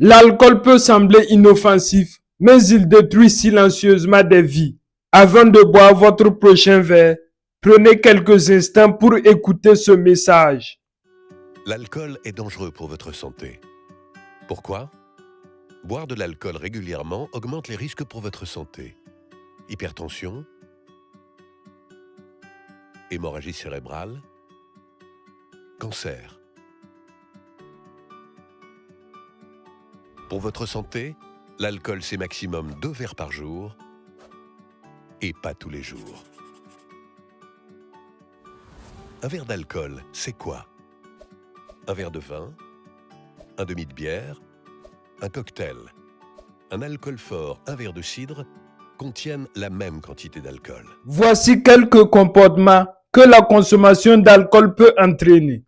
L'alcool peut sembler inoffensif, mais il détruit silencieusement des vies. Avant de boire votre prochain verre, prenez quelques instants pour écouter ce message. L'alcool est dangereux pour votre santé. Pourquoi? Boire de l'alcool régulièrement augmente les risques pour votre santé. Hypertension, hémorragie cérébrale, cancer. Pour votre santé, l'alcool c'est maximum 2 verres par jour et pas tous les jours. Un verre d'alcool, c'est quoi? Un verre de vin, un demi de bière, un cocktail. Un alcool fort, un verre de cidre contiennent la même quantité d'alcool. Voici quelques comportements que la consommation d'alcool peut entraîner.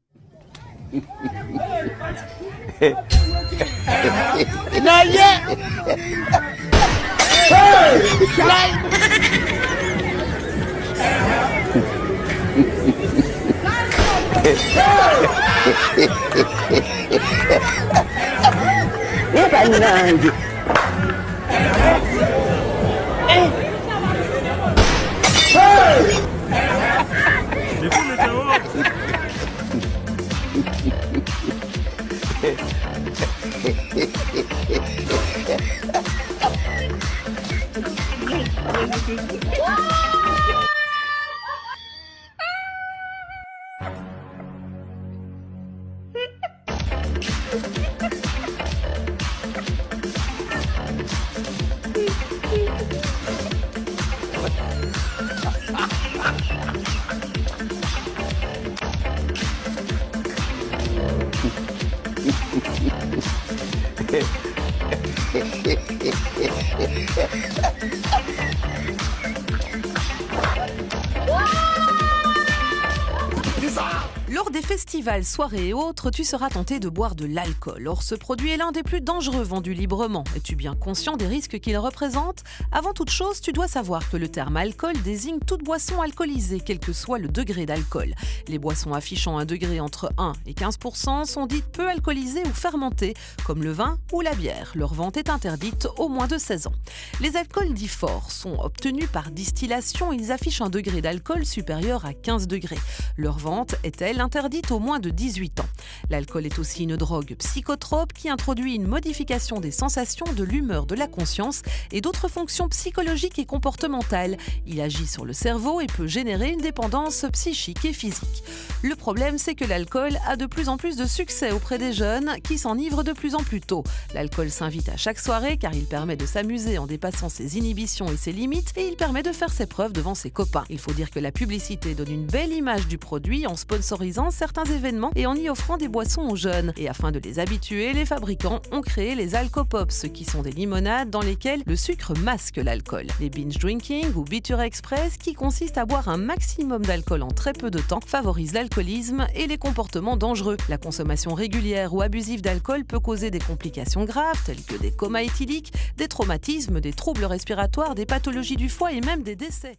Lors des festivals, soirées et autres, tu seras tenté de boire de l'alcool. Or, ce produit est l'un des plus dangereux vendus librement. Es-tu bien conscient des risques qu'il représente? Avant toute chose, tu dois savoir que le terme alcool désigne toute boisson alcoolisée, quel que soit le degré d'alcool. Les boissons affichant un degré entre 1 et 15% sont dites peu alcoolisées ou fermentées, comme le vin ou la bière. Leur vente est interdite aux moins de 16 ans. Les alcools dits forts sont obtenus par distillation. Ils affichent un degré d'alcool supérieur à 15 degrés. Leur vente est-elle interdite aux moins de 18 ans. L'alcool est aussi une drogue psychotrope qui introduit une modification des sensations, de l'humeur, de la conscience et d'autres fonctions psychologiques et comportementales. Il agit sur le cerveau et peut générer une dépendance psychique et physique. Le problème, c'est que l'alcool a de plus en plus de succès auprès des jeunes qui s'enivrent de plus en plus tôt. L'alcool s'invite à chaque soirée car il permet de s'amuser en dépassant ses inhibitions et ses limites et il permet de faire ses preuves devant ses copains. Il faut dire que la publicité donne une belle image du produit en sponsorisant certains événements et en y offrant des boissons aux jeunes. Et afin de les habituer, les fabricants ont créé les Alcopops, qui sont des limonades dans lesquelles le sucre masque l'alcool. Les binge drinking ou biture express, qui consistent à boire un maximum d'alcool en très peu de temps, favorisent l'alcoolisme et les comportements dangereux. La consommation régulière ou abusive d'alcool peut causer des complications graves telles que des comas éthyliques, des traumatismes, des troubles respiratoires, des pathologies du foie et même des décès.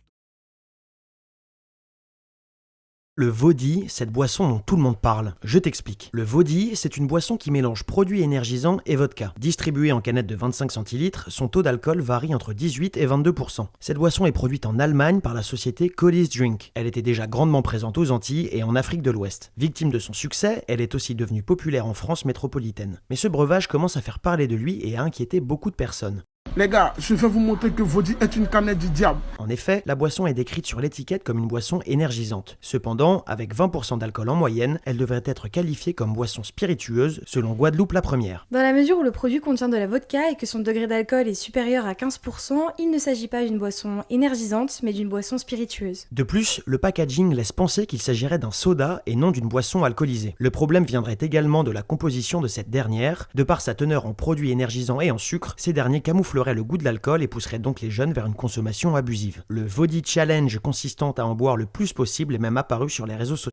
Le vodka, cette boisson dont tout le monde parle. Je t'explique. Le vodka, c'est une boisson qui mélange produits énergisants et vodka. Distribuée en canette de 25 centilitres, son taux d'alcool varie entre 18 et 22%. Cette boisson est produite en Allemagne par la société Collins Drink. Elle était déjà grandement présente aux Antilles et en Afrique de l'Ouest. Victime de son succès, elle est aussi devenue populaire en France métropolitaine. Mais ce breuvage commence à faire parler de lui et à inquiéter beaucoup de personnes. Les gars, je vais vous montrer que vodka est une canette du diable. En effet, la boisson est décrite sur l'étiquette comme une boisson énergisante. Cependant, avec 20% d'alcool en moyenne, elle devrait être qualifiée comme boisson spiritueuse, selon Guadeloupe la première. Dans la mesure où le produit contient de la vodka et que son degré d'alcool est supérieur à 15%, il ne s'agit pas d'une boisson énergisante, mais d'une boisson spiritueuse. De plus, le packaging laisse penser qu'il s'agirait d'un soda et non d'une boisson alcoolisée. Le problème viendrait également de la composition de cette dernière. De par sa teneur en produits énergisants et en sucre, ces derniers camoufleraient le goût de l'alcool et pousserait donc les jeunes vers une consommation abusive. Le Vodka Challenge consistant à en boire le plus possible est même apparu sur les réseaux sociaux.